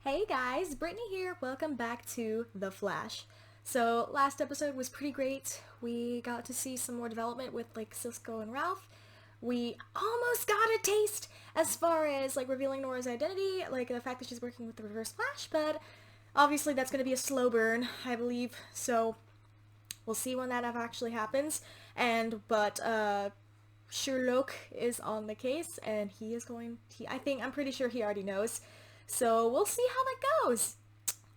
Hey guys, Brittany here. Welcome back to The Flash. So last episode was pretty great. We got to see some more development with like Cisco and Ralph. We almost got a taste as far as like revealing Nora's identity, like the fact that she's working with the Reverse Flash, but obviously that's going to be a slow burn, I believe. So we'll see when that actually happens. But Sherlock is on the case, and I'm pretty sure he already knows. So we'll see how that goes.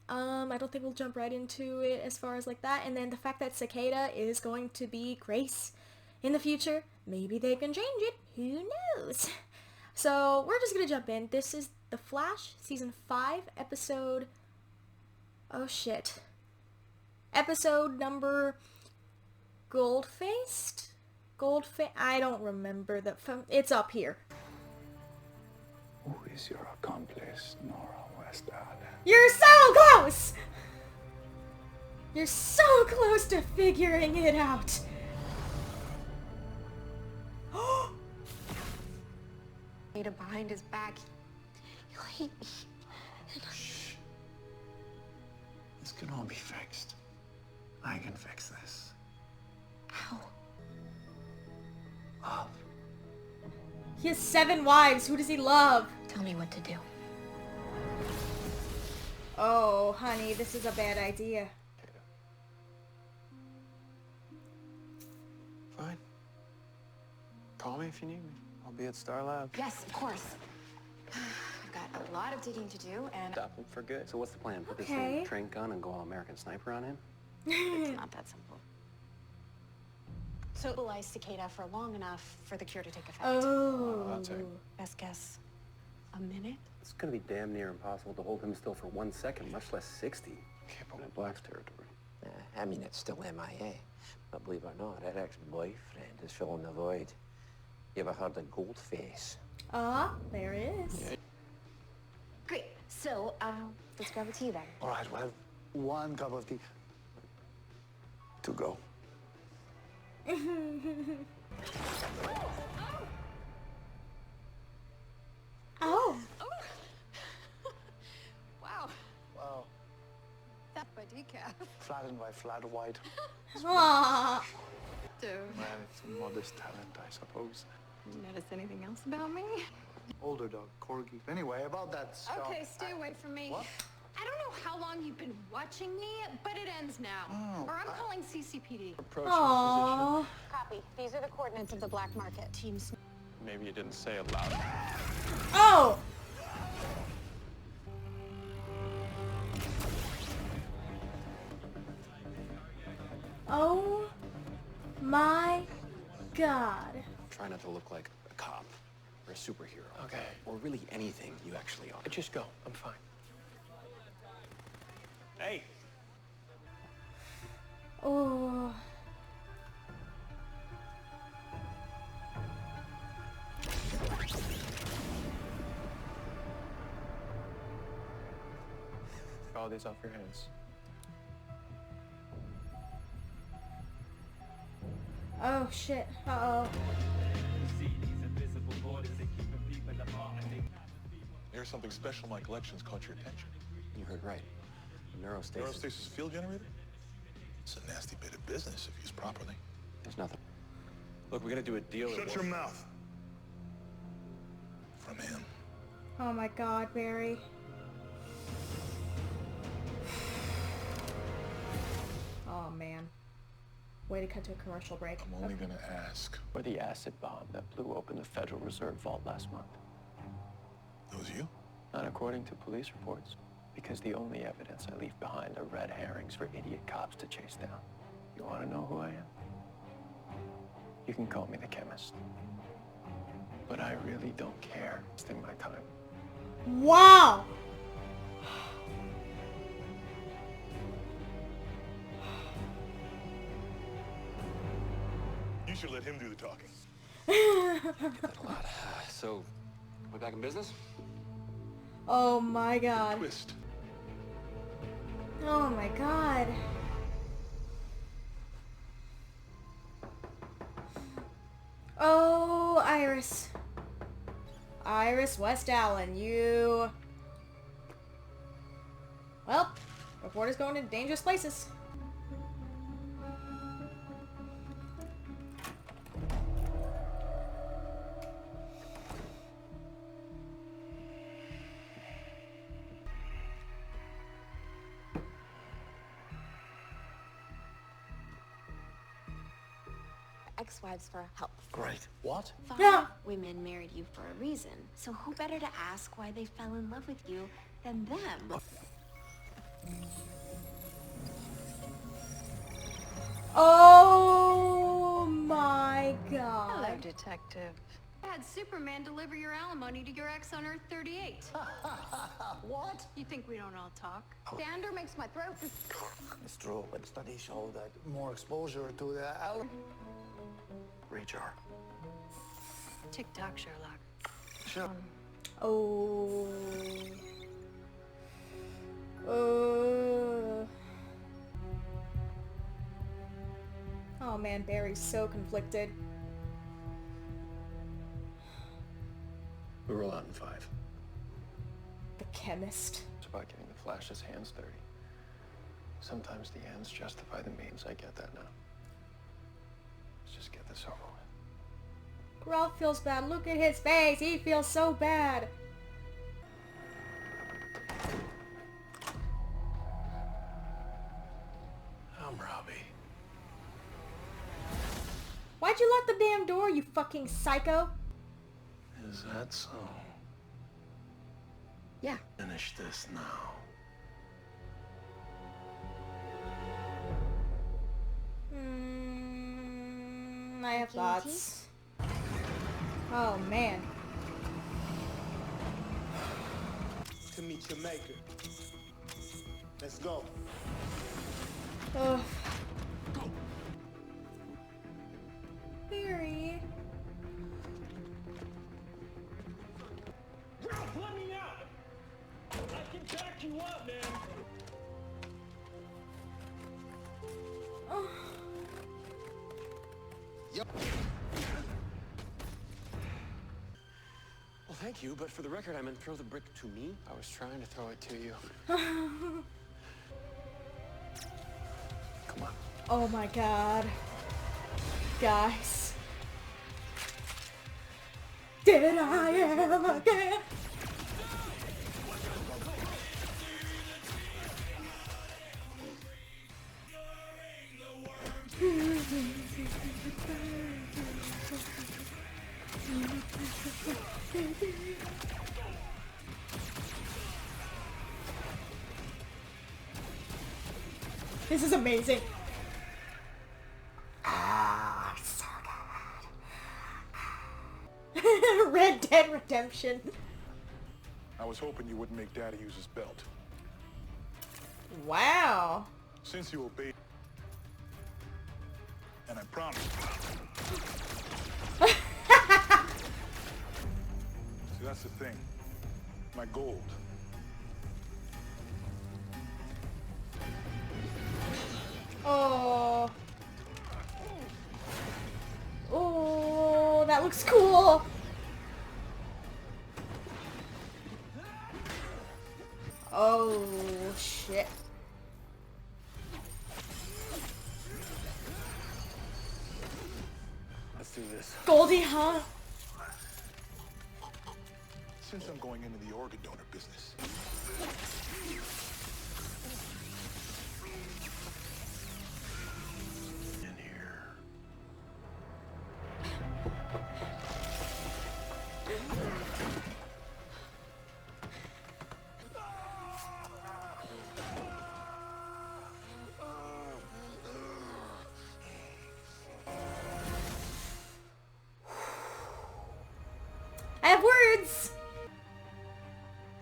I don't think we'll jump right into it as far as like that. And then the fact that Cicada is going to be Grace in the future, maybe they can change it. Who knows? So we're just gonna jump in. This is The Flash, season 5, episode... Oh shit. Episode number... GoldFaced? I don't remember the... It's up here. Who is your accomplice, Nora Westad? You're so close! You're so close to figuring it out. Data behind his back. He'll hate me. Shh. This can all be fixed. I can fix this. How? Love. He has 7 wives. Who does he love? Tell me what to do. Oh, honey, this is a bad idea. Fine. Call me if you need me. I'll be at Star Lab. Yes, of course. I've got a lot of digging to do, and Stop him for good. So what's the plan? Put this Okay. thing in a train gun and go all American Sniper on him? it's not that simple. So mobilize Cicada for long enough for the cure to take effect. Oh. I'll take. Best guess, a minute? It's gonna be damn near impossible to hold him still for 1 second, much less 60. Keep We're on. in Black's territory. I mean, it's still MIA. But believe it or not, her ex-boyfriend is filling the void. You ever heard of GoldFaced? There it is. Yeah. Great. So, let's grab a tea then. All right, we'll have 1 cup of tea. To go. Oh. Wow. Wow. That by decaf. Flat and white, flat white. Aww. Dude. Man, it's a modest talent, I suppose. You notice anything else about me? Older dog, corgi. Anyway, about that stuff. Okay, stay away from me. What? I don't know how long you've been watching me, but it ends now. Oh, Or I'm calling CCPD. Approach your Aww. Copy. These are the coordinates of the black market. Teams. position. Maybe you didn't say it loud. Oh. Oh my God. Try not to look like a cop or a superhero. Okay. Or really anything you actually are. Just go. I'm fine. Hey. Oh. All these off your hands. Oh shit. Uh-oh. Here's something special in my collections caught your attention. You heard right. Neurostasis. Neurostasis field generator? It's a nasty bit of business if used properly. There's nothing. Look, we gotta do a deal. Shut your mouth. From him. Oh my God, Barry. Oh man. Way to cut to a commercial break. I'm only gonna ask. Or the acid bomb that blew open the Federal Reserve Vault last month. That was you? Not according to police reports. Because the only evidence I leave behind are red herrings for idiot cops to chase down. You want to know who I am? You can call me the chemist. But I really don't care. Wasting my time. Wow! You should let him do the talking. Get that a lot. So, we back in business? Oh my God. Twist. Oh my God. Oh, Iris. Iris West Allen, you Reporter's going to dangerous places. Ex-wives for help. Great. What? Fine. Women married you for a reason. So who better to ask why they fell in love with you than them? Oh my god. Hello, detective. I had Superman deliver your alimony to your ex on Earth 38. What? You think we don't all talk? Dander makes my throat... It's true, but studies show that more exposure to the Rejar. Tick-tock, Sherlock. Sure. Oh. Oh man, Barry's so conflicted. We roll out in 5. The chemist. It's about getting the Flash's hands dirty. Sometimes the ends justify the means. I get that now. Let's just get this over with. Ralph feels bad. Look at his face. He feels so bad. I'm Robbie. Why'd you lock the damn door, you fucking psycho? Is that so? Yeah. Finish this now. I have thoughts. Oh man. To meet your maker. Let's go. Ugh. Barry. Ralph, let me out! I can back you up, man! Oh. Yep. Well, thank you, but for the record, I meant throw the brick to me. I was trying to throw it to you. Come on. Oh my god. Guys. Did I ever get... This is amazing. Ah, so good. Red Dead Redemption. I was hoping you wouldn't make Daddy use his belt. Wow. Since you obeyed, and I promise. See, that's the thing. My gold. Oh. Oh, that looks cool. Oh, shit. Let's do this. Goldie, huh? Since I'm going into the organ donor business. In here. I have words.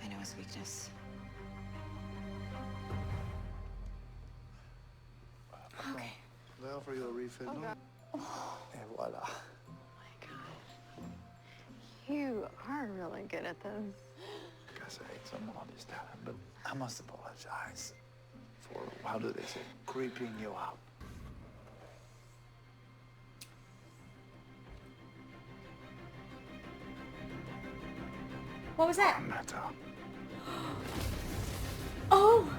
I know his weakness. Okay. Now for your refill. Oh, God. And voila. Oh my god. You are really good at this. Like I say, it's a modest talent, but I must apologize for, how do they say, creeping you out. What was that? Matter. Oh!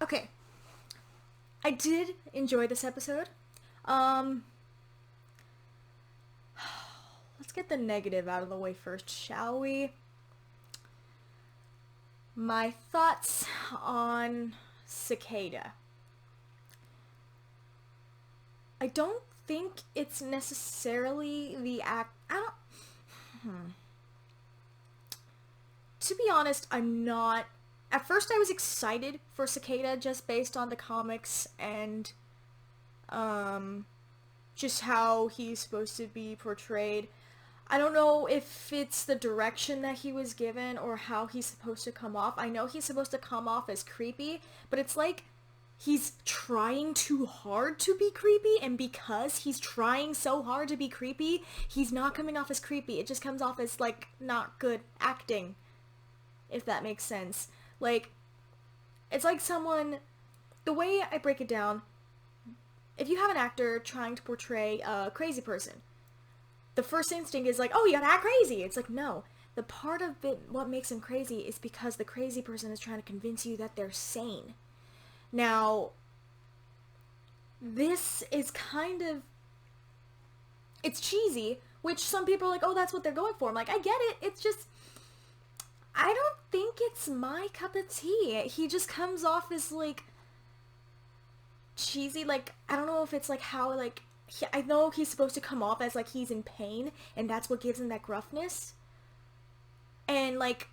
Okay. I did enjoy this episode. Let's get the negative out of the way first, shall we? My thoughts on Cicada. I don't think it's necessarily the To be honest, I'm not... At first I was excited for Cicada just based on the comics and just how he's supposed to be portrayed. I don't know if it's the direction that he was given or how he's supposed to come off. I know he's supposed to come off as creepy, but it's like he's trying too hard to be creepy, and because he's trying so hard to be creepy, he's not coming off as creepy. It just comes off as, like, not good acting, if that makes sense. Like, it's like someone... The way I break it down, if you have an actor trying to portray a crazy person, the first instinct is like, oh, you gotta act crazy. It's like, no. The part of it, what makes him crazy, is because the crazy person is trying to convince you that they're sane. Now, this is kind of... It's cheesy, which some people are like, oh, that's what they're going for. I'm like, I get it. It's just... I don't think it's my cup of tea. He just comes off as, like, cheesy. Like, I don't know if it's, like, how, like... I know he's supposed to come off as, like, he's in pain, and that's what gives him that gruffness. And, like,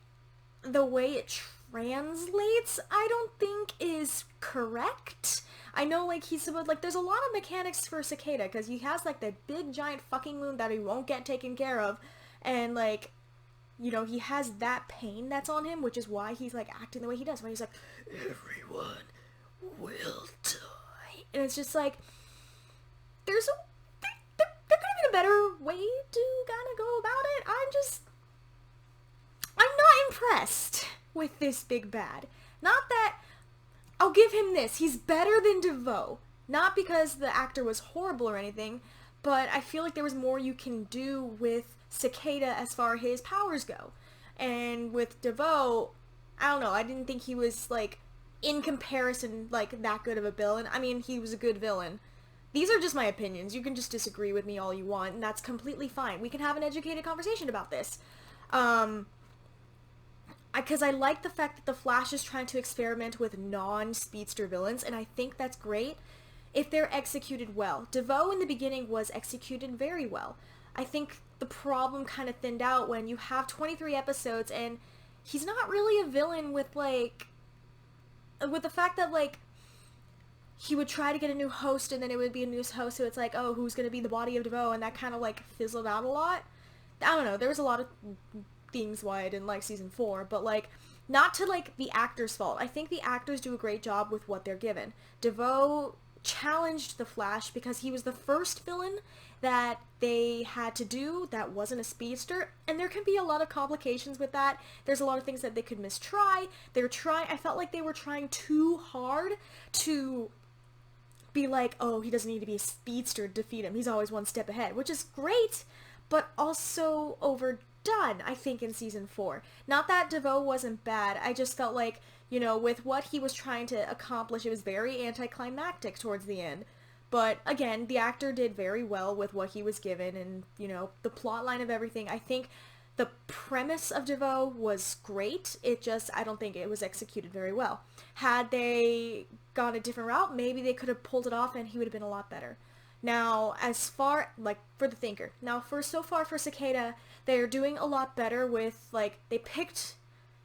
the way it translates, I don't think is correct. I know, like, he's supposed... Like, there's a lot of mechanics for Cicada, because he has, like, that big, giant fucking wound that he won't get taken care of, and, like, you know, he has that pain that's on him, which is why he's, like, acting the way he does, where he's like, everyone will die. And it's just, like... there could have been a better way to kind of go about it. I'm not impressed with this big bad. Not that, I'll give him this, he's better than DeVoe. Not because the actor was horrible or anything, but I feel like there was more you can do with Cicada as far as his powers go. And with DeVoe, I don't know, I didn't think he was, like, in comparison, like, that good of a villain. I mean, he was a good villain. These are just my opinions. You can just disagree with me all you want, and that's completely fine. We can have an educated conversation about this. Because I like the fact that the Flash is trying to experiment with non-speedster villains, and I think that's great if they're executed well. DeVoe in the beginning was executed very well. I think the problem kind of thinned out when you have 23 episodes, and he's not really a villain with, like... with the fact that, like, he would try to get a new host, and then it would be a new host, so it's like, oh, who's going to be the body of DeVoe, and that kind of, like, fizzled out a lot. I don't know, there was a lot of things why I didn't like season 4, but, like, not to, like, the actor's fault. I think the actors do a great job with what they're given. DeVoe challenged the Flash because he was the first villain that they had to do that wasn't a speedster, and there can be a lot of complications with that. There's a lot of things that they could mistry. I felt like they were trying too hard to be like, oh, he doesn't need to be a speedster to defeat him. He's always one step ahead, which is great, but also overdone, I think, in season 4. Not that DeVoe wasn't bad. I just felt like, you know, with what he was trying to accomplish, it was very anticlimactic towards the end. But, again, the actor did very well with what he was given, and, you know, the plot line of everything. I think the premise of DeVoe was great. It just, I don't think it was executed very well. Had they gone a different route, maybe they could have pulled it off and he would have been a lot better. Now, as far, like, for the Thinker. Now, so far for Cicada, they're doing a lot better with, like, they picked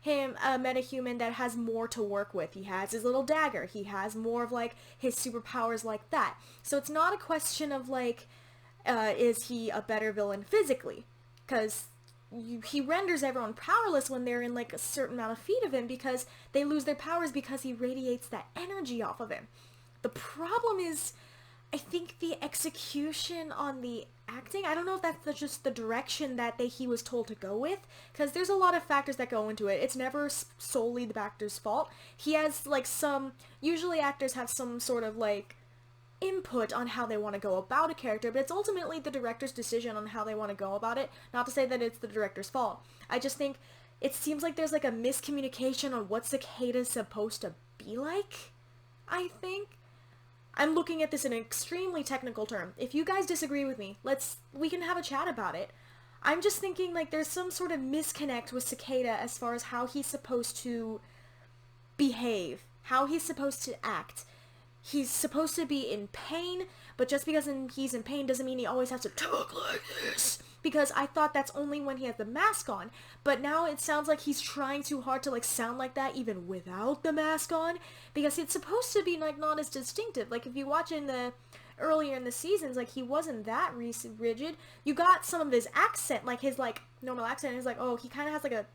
him a metahuman that has more to work with. He has his little dagger. He has more of, like, his superpowers like that. So it's not a question of, like, is he a better villain physically? Because he renders everyone powerless when they're in, like, a certain amount of feet of him, because they lose their powers because he radiates that energy off of him. The problem is, I think the execution on the acting, I don't know if that's just the direction that he was told to go with, because there's a lot of factors that go into it. It's never solely the actor's fault. He has, like, usually actors have some sort of, like, input on how they want to go about a character, but it's ultimately the director's decision on how they want to go about it. Not to say that it's the director's fault. I just think it seems like there's, like, a miscommunication on what Cicada's supposed to be like. I think. I'm looking at this in an extremely technical term. If you guys disagree with me, we can have a chat about it. I'm just thinking, like, there's some sort of misconnect with Cicada as far as how he's supposed to behave, how he's supposed to act. He's supposed to be in pain, but just because he's in pain doesn't mean he always has to talk like this. Because I thought that's only when he has the mask on, but now it sounds like he's trying too hard to, like, sound like that even without the mask on, because it's supposed to be, like, not as distinctive. Like, if you watch earlier in the seasons, like, he wasn't that rigid. You got some of his accent, like, his, like, normal accent is like, oh, he kind of has, like, a,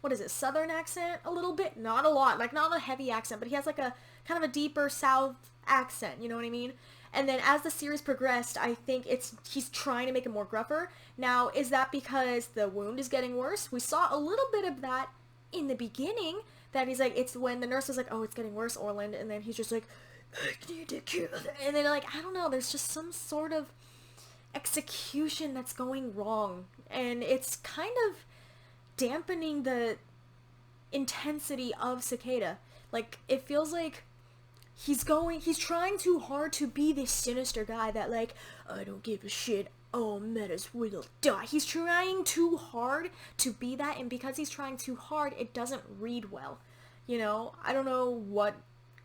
what is it, southern accent a little bit? Not a lot, like, not a heavy accent, but he has, like, a kind of a deeper south accent, you know what I mean? And then as the series progressed, I think he's trying to make it more gruffer. Now, is that because the wound is getting worse? We saw a little bit of that in the beginning, that he's like, it's when the nurse was like, oh, it's getting worse, Orland, and then he's just like, I need to kill them. And then, like, I don't know, there's just some sort of execution that's going wrong, and it's kind of dampening the intensity of Cicada. Like, it feels like he's trying too hard to be this sinister guy that, like, I don't give a shit, all metas will die. He's trying too hard to be that, and because he's trying too hard, it doesn't read well. You know, I don't know what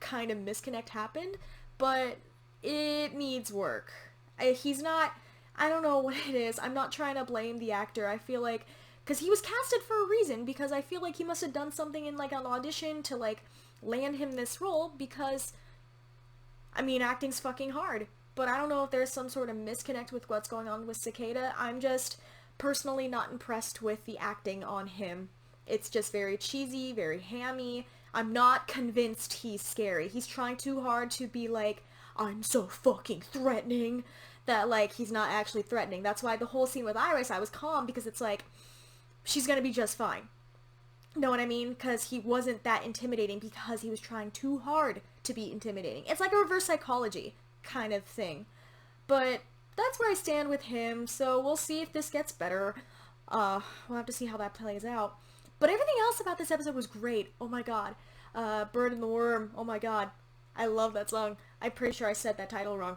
kind of misconnect happened, but it needs work. He's not, I don't know what it is. I'm not trying to blame the actor. I feel like, because he was casted for a reason, because I feel like he must have done something in, like, an audition to, like, land him this role, because, I mean, acting's fucking hard. But I don't know if there's some sort of misconnect with what's going on with Cicada. I'm just personally not impressed with the acting on him. It's just very cheesy, very hammy. I'm not convinced he's scary. He's trying too hard to be like, I'm so fucking threatening, that, like, he's not actually threatening. That's why the whole scene with Iris, I was calm, because it's like, she's gonna be just fine. Know what I mean? Because he wasn't that intimidating because he was trying too hard to be intimidating. It's like a reverse psychology kind of thing. But that's where I stand with him, so we'll see if this gets better. We'll have to see how that plays out. But everything else about this episode was great. Oh my god. Bird and the Worm. Oh my god. I love that song. I'm pretty sure I said that title wrong.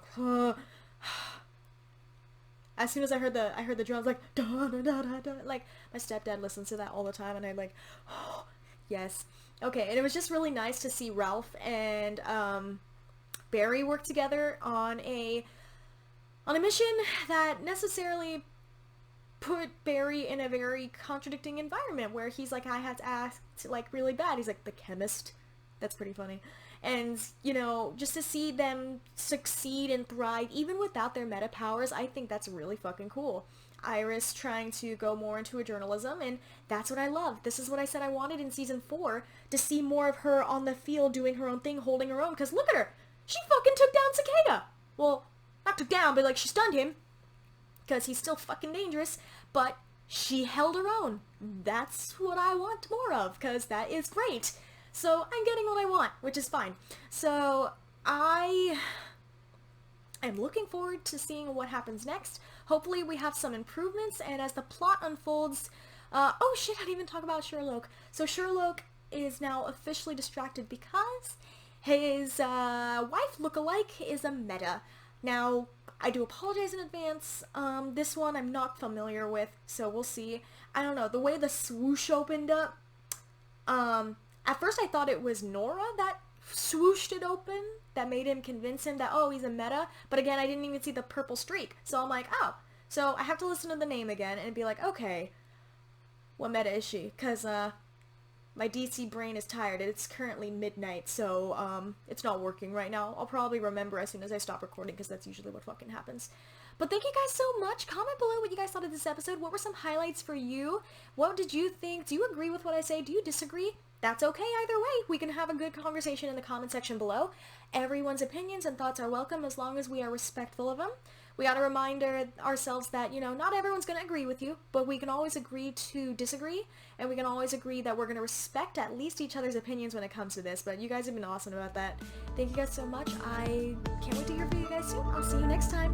As soon as I heard the drums, like, da da da da da, like, my stepdad listens to that all the time, and I'm like, oh, yes. Okay, and it was just really nice to see Ralph and Barry work together on a mission that necessarily put Barry in a very contradicting environment, where he's like, I had to act, like, really bad. He's like, the chemist. That's pretty funny. And, you know, just to see them succeed and thrive, even without their meta powers, I think that's really fucking cool. Iris trying to go more into a journalism, and that's what I love. This is what I said I wanted in season 4, to see more of her on the field doing her own thing, holding her own, because look at her! She fucking took down Cicada! Well, not took down, but, like, she stunned him, because he's still fucking dangerous, but she held her own. That's what I want more of, because that is great. So I'm getting what I want, which is fine. So I am looking forward to seeing what happens next. Hopefully we have some improvements, and as the plot unfolds, oh shit, I didn't even talk about Sherlock. So Sherlock is now officially distracted because his wife lookalike is a meta. Now, I do apologize in advance. This one I'm not familiar with, so we'll see. I don't know, the way the swoosh opened up, at first I thought it was Nora that swooshed it open, that made him convince him that, oh, he's a meta, but again, I didn't even see the purple streak, so I'm like, oh, so I have to listen to the name again and be like, okay, what meta is she? Because, my DC brain is tired, it's currently midnight, so, it's not working right now. I'll probably remember as soon as I stop recording, because that's usually what fucking happens. But thank you guys so much. Comment below what you guys thought of this episode. What were some highlights for you? What did you think? Do you agree with what I say? Do you disagree? That's okay either way. We can have a good conversation in the comment section below. Everyone's opinions and thoughts are welcome as long as we are respectful of them. We gotta remind ourselves that, you know, not everyone's gonna agree with you, but we can always agree to disagree, and we can always agree that we're gonna respect at least each other's opinions when it comes to this, but you guys have been awesome about that. Thank you guys so much. I can't wait to hear from you guys soon. I'll see you next time.